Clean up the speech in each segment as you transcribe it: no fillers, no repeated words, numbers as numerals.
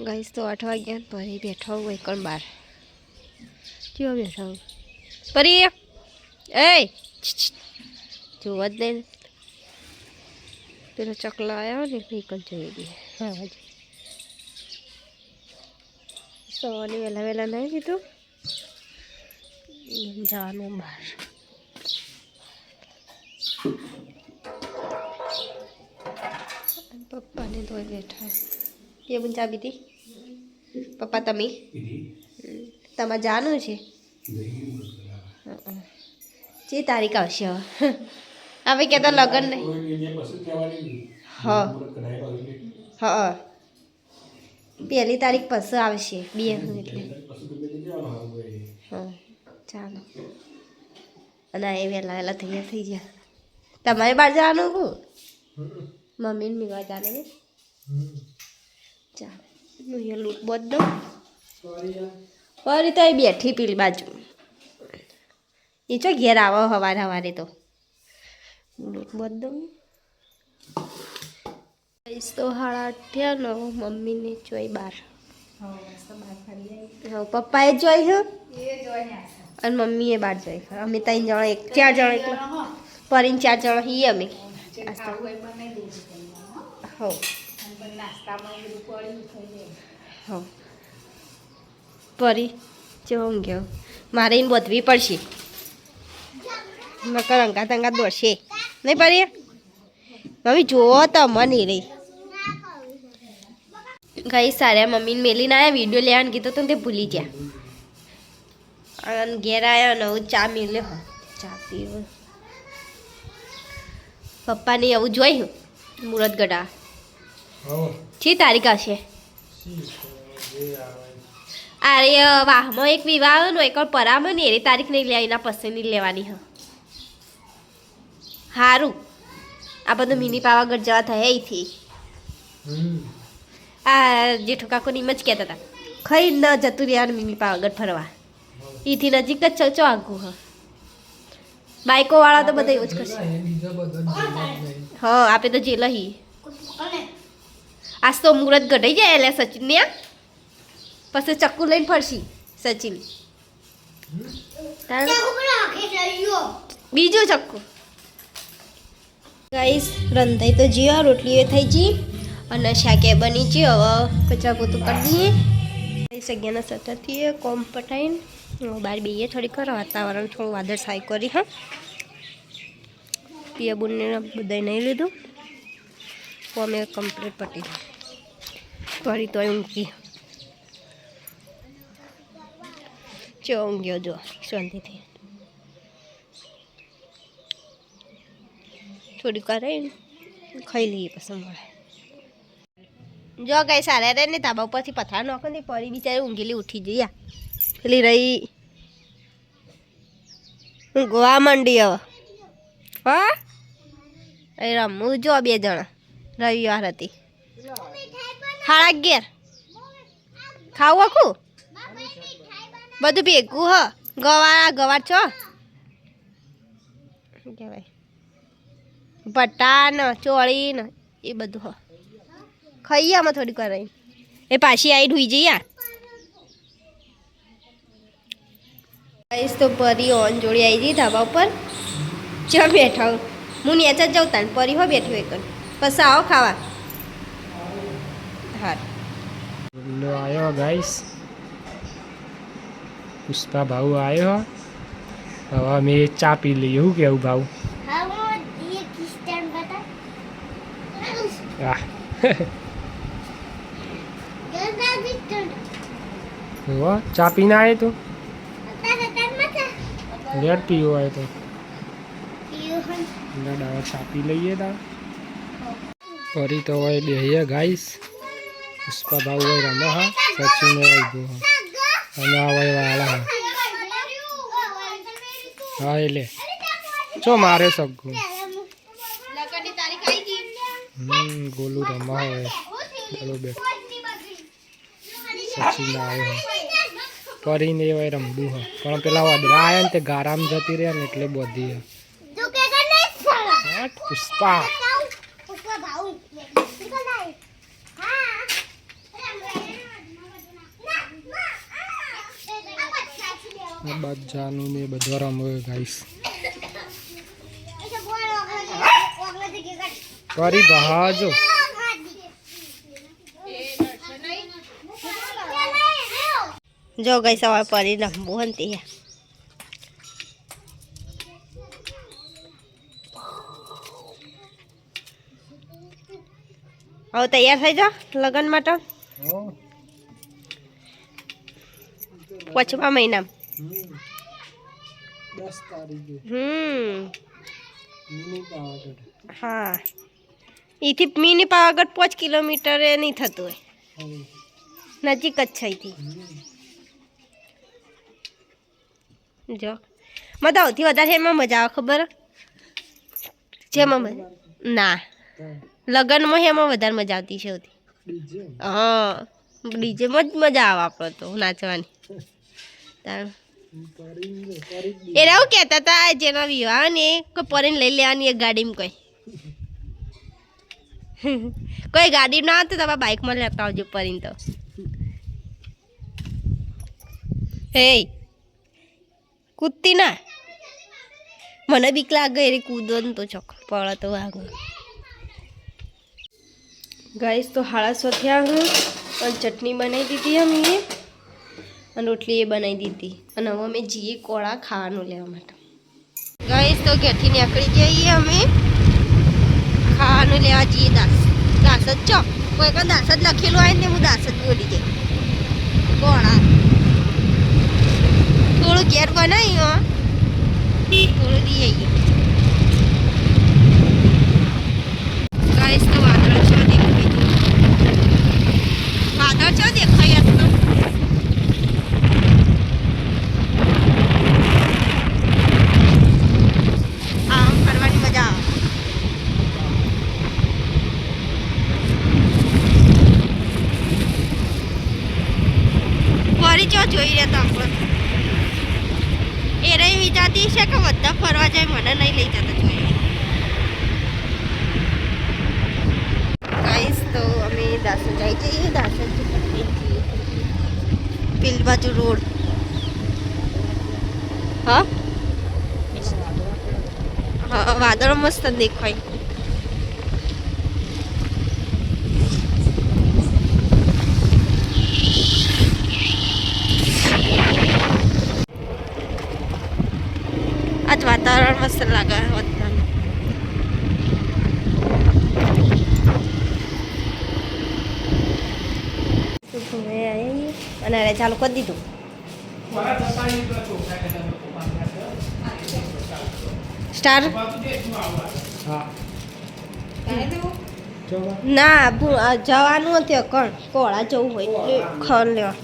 Guys तो 8 वाग्या परी बैठा हुआ एक बार क्यों बैठा हूँ परी ए जो दे पेलो चकला आया ने निकल जाएगी। हाँ जी सवानी वेला वेला नहीं भी तो जानो बाहर पप्पा ने तो बैठा है ये बुन चाबी थी पप्पा तमी तमा जानो छे જે તારીખ આવશે હવે કે તો લગન નહીં હા હા પહેલી તારીખ પછી આવશે બે એટલે હા ચાલો અને એ વહેલા વહેલા તૈયાર થઈ ગયા તમારે બહાર જવાનું હું મમ્મીને મિલવા જવાનું ને ચાલો હું એ લૂંટ બોધ દઉં ફરી તો એ બેઠી પેલી બાજુ એ ચો ઘેર આવો સવારે સવારે તો લૂંટ બોધ દઉં તો 8:30 નો મમ્મીને જોઈ બાર હા પપ્પાએ જોઈ હો અને મમ્મીએ બાર જોઈ અમે 3 જણા 4 જણા એકલા પરીને 4 જણા હી અમે હો હો પરી જોઉં ગયો મારે એને બોધવી પડશે નકર અંગાત અંગાત દોડશે નહીં પરી મમ્મી જુઓ તો મને રહી ગઈ સારે મમ્મીને મેલીને આવ્યા વિડીયો લેવાનું કીધું તો તે ભૂલી ગયા અને ઘેર આવ્યા ને હું ચા મેલ્યો ચા પીવો પપ્પાને એવું જોયું મુરત ગઢા છી તારીખ હશે અરે વાહમાં એક વિવાહ નો એક પરામાં ને એની તારીખ નહીં લે એના પસંદની લેવાની હ સારું આ બધું મિની પાવાગઢ જવા થાય અહીંથી આ જેઠો કાકો ની જ કહેતા હતા ખઈ ન જતું રહેવાનું મિની પાવાગઢ ફરવા એથી નજીક જ ચો આગું હ બાઈકો વાળા તો બધા એવું જ કરશે હા આપે તો જેલ હી આજ તો મુહૂર્ત ગઢાઈ જાય એટલે સચિન ને પછી ચક્કુ લઈને ફરશી સચિન બીજું ચક્કુ ગાઈસ રંધાઈ તો જીવા રોટલીઓ થઈ જી અને શાકે બની જી હવે કચરા પોતું કરી દઈએ સગ્યાના સતરથી કોમ પટાઈને બહાર બેઈએ થોડીક વાતાવરણ થોડું વાદળ સાય કરી હા પિયા બુનને બધાય નહીં લીધું તો અમે કમ્પ્લીટ પટી ફરી તો ઊંઘી ચો ઊંઘ્યો જો શાંતિથી થોડીક વાર ખાઈ લઈએ પસંદ મળે જો ગઈ સારા રે ને ધાબા ઉપરથી પથરા નાખો ને પરી બિચારી ઊંઘેલી ઉઠી જઈ પેલી રહી ઊંઘવા માંડી હવે હા એ રમવું જો 2 જણા રવિવાર હતી 11:30 ખાવું આખું બધું ભેગું હ ગવાર છો કહેવાય ભટ્ટા ને ચોળી ને એ બધું હ ખાઈએ આમાં થોડીક વાર એ પાછી આવી ઢુઈ જઈએ તો પરી ઓન જોડી આવી જઈ ધાબા ઉપર ચા બેઠા હું નેચા જ જાઉં તાને પરી હો બેઠું એક પછી આવો ખાવા હા આવ્યો ગાઈસ પુષ્પા ભાવ આવ્યો હવે અમે ચા પી લઈએ શું કેવું ભાવ ચા પીને આવે તો લેટ પીવો હોય તો દાદા ચા પી લઈએ તા ફરી તો હોય બેહીએ ગાઈસ પુષ્પા ભાવ હોય રમો હા સચિન હોય ગો અને આ હોય વાળા હા એટલે ચો મારે સગું ગોલું રમા હોય બરોબર સચિન આવ્યો ફરીને હોય રમવું હોય પણ પેલા વાદળા આવ્યા ને તે ગારામ જતી રહ્યા ને એટલે બધી પુષ્પા આ બાદ જાનું ને બધો રમે ગાઈસ કરી બહાજો જો ગઈ સવાર પરી રમવું હતી હવે તૈયાર થઈ જાઓ લગ્ન માટે 5મા મહિનામાં 10 તારીખે હા એથી મિની પાવાગઢ 5 કિલોમીટર એ નહીં થતું હોય નજીક જ છે અહીંથી જો મને તો સૌથી વધારે એમાં મજા આવે ખબર જેમાં ના લગ્નમાં એમાં વધારે મજા આવતી છે સૌથી હા ડીજેમાં જ મજા આવે આપણે તો નાચવાની એ એવું કહેતા હતા જેનો વિવાહ ને કોઈ પરીને લઈ લેવાની એક ગાડીમાં કોઈ ગાડી ના આવે તો તમારા બાઇકમાં લેતા આવજો પરીને તો હે કૂદતી ના મને બીક લાગે એ કૂદો ને તો ચોક પડે તો વાગો ગાઈસ તો 6:30 થયા હું અને ચટણી બનાવી દીધી અમે અને રોટલી એ બનાવી દીધી અને હવે અમે જઈએ કોળા ખાવાનું લેવા માટે ગાઈસ તો ઘેરથી નીકળી જઈએ અમે ખાવાનું લેવા જઈએ દાસ જ ચો કોઈ પણ દાસ જ લખેલું હોય ને હું દાસ જ બોલી જઈ કોળા થોડું ઘેર બનાવ્યું થોડું લઈ આવીએ ગાઈસ તો વાદળ છો દેખાય વાદળ છો દેખાય તો આમ ફરવાની મજા આવે ફરી ચો જોઈ રહ્યા તો આપણે એ રહી વિચારતી છે કે બધા ફરવા જાય મને નહીં લઈ જતા જોઈએ ગાઈસ તો અમે દાસન જઈ જઈએ દાસન પેલી બાજુ રોડ હા હા વાદળ મસ્ત દેખાય આજ વાતાવરણ મસ્ત લાગે અને અરે ચાલુ કરી દીધું સ્ટાર ના જવાનું નથી કોણ કોળા જવું હોય એટલે ખર લેવા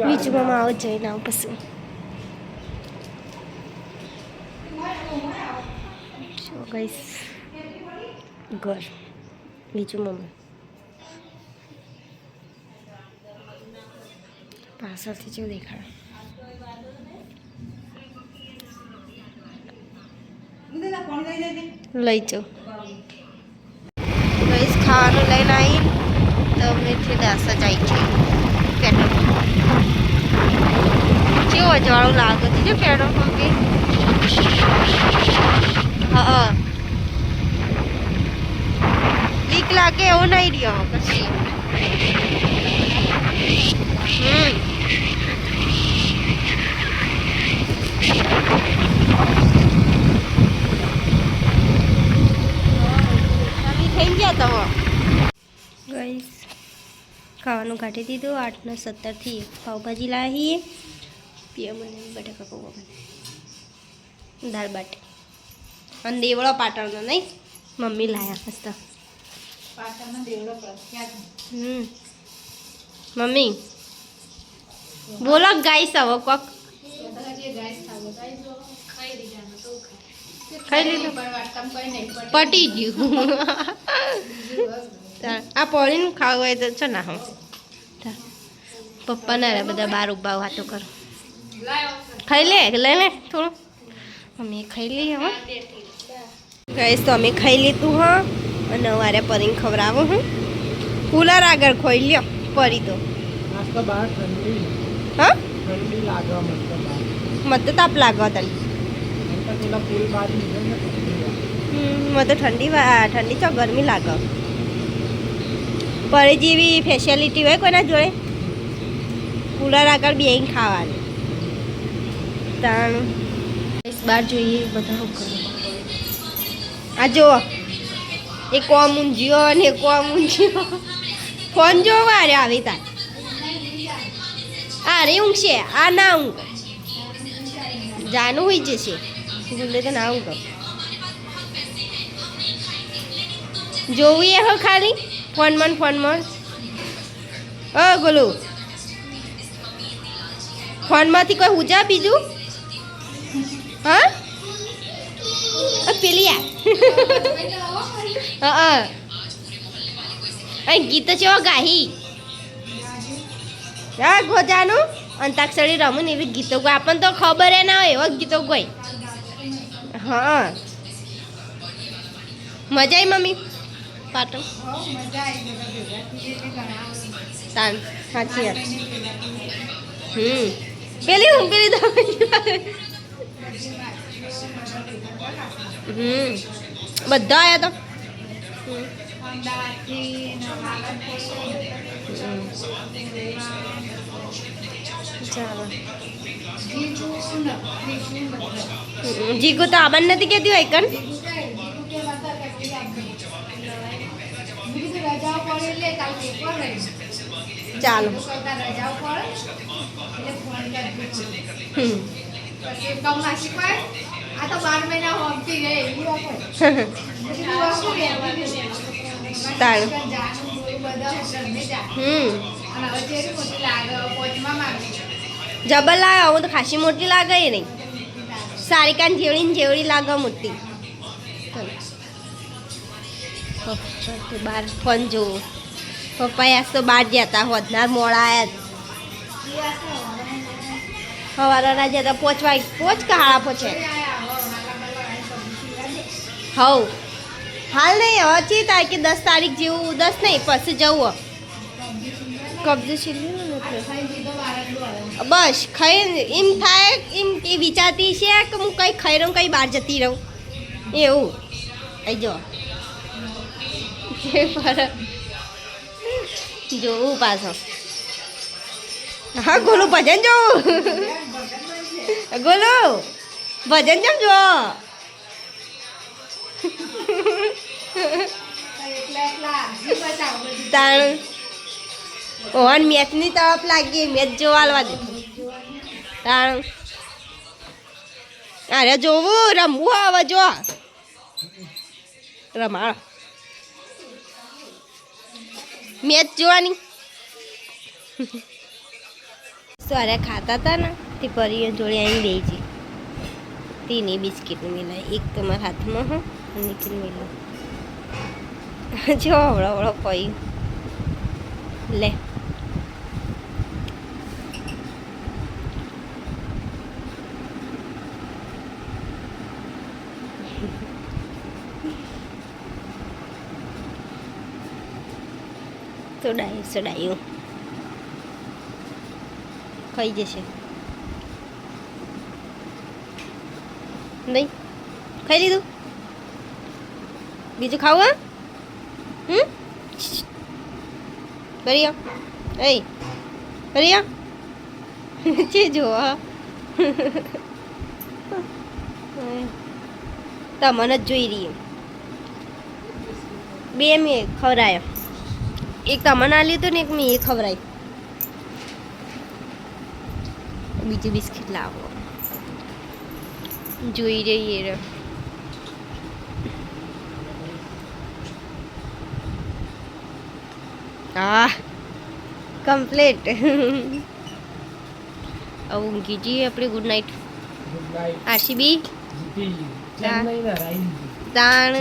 બીજમાં આવો જઈને આવું પછી ગાઈસ ઘર બીજું મમ્મી પાછળથી જેવું દેખાડે લઈ જાઉં ગાઈસ ખાવાનું લઈને આવી તો અમેથી દાસા જાય છે પેટ્રોલ પંપ કેવું અજવાળું લાગે છે જો પેટ્રોલ પંપે હા બીક લાગે એવું નહીં રહ્યો પછી થઈ ગયા તમે ગાઈસ ખાવાનું કાઢી દીધું 8:17 પાવભાજી લાવીએ પીએ મને બટાકા પૌવા બને દાળ બાટી અને દેવળો પાટણનો નહીં મમ્મી લાયા મસ્ત પાટણનો દેવળો પ્રખ્યાત મમ્મી બોલો ગાઈસ હવે કોક ખાઈ લીધું પટી ગયું આ પોળીને ખાવું હોય તો છો ના હું પપ્પા ના બધા બાર ઉભા વાતો કરો ખાઈ લે થોડું અમે ખાઈ લઈએ હવે ગાઈસ તો અમે ખાઈ લીધું હા અને વારે પરીને ખવડાવું હું કુલર આગળ ખોઈ લ્યો પરી તો હા ઠંડી લાગે મને તો બહાર. મને તો તાપ લાગે તને. મને તો પેલા પુલ બાજુ નીકળે ને ઠંડી લાગે. મને તો ઠંડી તો ગરમી લાગે. પરે જેવી ફેસિલિટી હોય કોઈના જોડે કુલર આગળ બેહીને ખાવાની તાણ બહાર જોઈએ બધા શું કરે. આ જો એ કોમ ઊંઝ્યો ને એ કોમ ઊંઝ્યો ફોન જોવા અરે આવી તાર અરે ઊંઘશે આ ના ઊંઘ જાનું હોય જશે ગુલ્લે તો ના ઊંઘ જોવું એ હો ખાલી ફોનમાં ગોલું ફોનમાંથી કોઈ હુજા બીજું હા પેલી હા ગીતો છે ગાહી હા ગોજાનું અંતાક્ષરી રમું ને એવી ગીતો ગોય આપણને તો ખબર ના હોય એવા ગીતો ગોય હા મજા આવી મમ્મી પાટો તાન સાચી વાત પેલી બધા આવ્યા તો ચાલો જીગુ તો આબાન નથી કહેતી હોય કન ચાલો જબર લાગે હું તો ખાસી મોટી લાગે એ નહીં સારિકાન જેવડી લાગે મોટી બાર ફોન જોવો પપ્પા આજ તો બહાર જતા હોદનાર મોડા આવ્યા સવારના જતા પોચ કે હાડા પોચે હવ હાલ નહીં હવે ચી તારીખે 10 તારીખ જેવું 10 નહીં પછી જવું કબજો છીલ્યું બસ ખાઈ એમ થાય એમ એ વિચારતી છે કે હું કંઈ ખાઈ રહું કંઈ બહાર જતી રહું એવું અહીં જો જોવું પાછો હા ગોલું ભજન જોવું ગોલું ભજન જેમ જો તાણ ઓહન મેચની તરફ લાગી મેચ જોવા આલવા દે તાણ અરે જોવું રમવું આવે જો રમાડ મેચ જોવાની સવારે ખાતા હતા ને તે પરી જોડે અહીં બે છે તીને બિસ્કીટ મિલાય એક તમારા હાથમાં હા નીકળી મિલો જો હવળો પયું લે સડાયું ખાઈ જશે નહીં ખાઈ લીધું બીજું ખાવું બરિયા એ બરિયા છે જો તમને જ જોઈ રહી બે મેં ખવડાયો એક તમને આલ્યું હતું ને એક મેં એ ખવડાયું બીજું બિસ્કિટ લાવો જોઈ રહીએ રે કમ્પ્લીટ ઊંઘી જઈએ આપણે ગુડ નાઇટ આરસીબી તાણ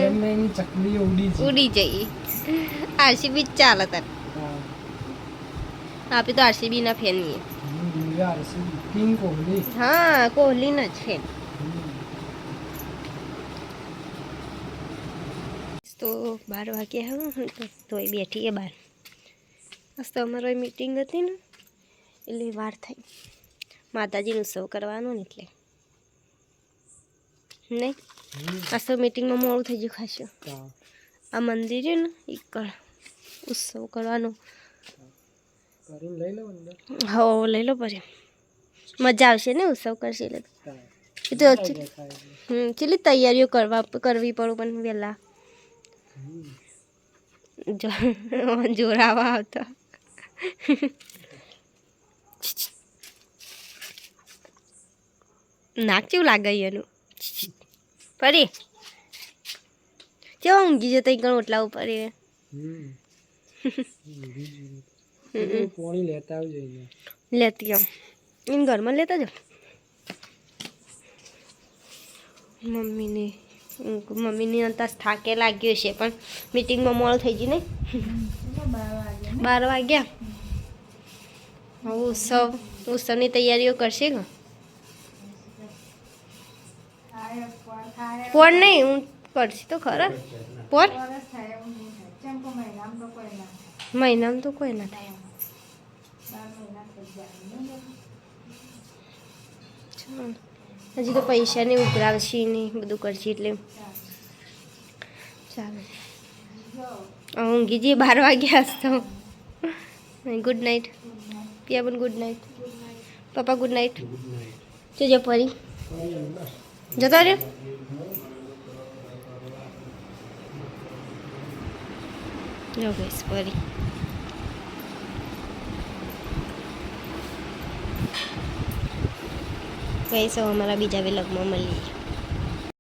ઉડી જઈએ આરસીબી ચાલે તાર આપણે તો આરસીબી ના ફેન હા કોહલી ના જ ફેન તો 12 વાગ્યા હવે તો બેઠીએ બહાર આજ તો અમારો મીટિંગ હતી ને એટલે વાર થઈ માતાજીનો ઉત્સવ કરવાનો ને એટલે નહીં આજ તો મીટિંગમાં મોડું થઈ ગયું ખાસું. આ મંદિર છે ને એકડ ઉત્સવ કરવાનો. હો લઈ લો પછી મજા આવશે ને ઉત્સવ કરશે એટલે. એ તો કેટલી તૈયારીઓ કરવી પડે પણ વહેલા જોરાવા આવતા. નાક કેવું લાગે એનું ફરી કેવા ઊંઘી જતા કણ ઓટલા ઉપર એ લેતી આમ એને ઘરમાં લેતા જાઓ. મમ્મીની અંતર થાકે લાગ્યો છે પણ મીટિંગમાં મોડું થઈ ગયું નહીં. 12 વાગ્યા. ઉત્સવની તૈયારીઓ કરશે કે પોર નહીં હું કરશે તો ખરા પોર મહિનામાં તો કોઈ ના થાય. હજી તો પૈસા ને ઉઘરાવશે ને બધું કરશે એટલે ચાલે. ઊંઘી જઈએ 12 વાગ્યા તો. ગુડ નાઇટ પિયા પણ ગુડ નાઇટ. પપ્પા ગુડ નાઇટ. જોજો પરી જતો રહ્યો. જો ગઈશ પરી. ગઈ સૌ અમારા બીજા વ્લોગમાં મળીએ.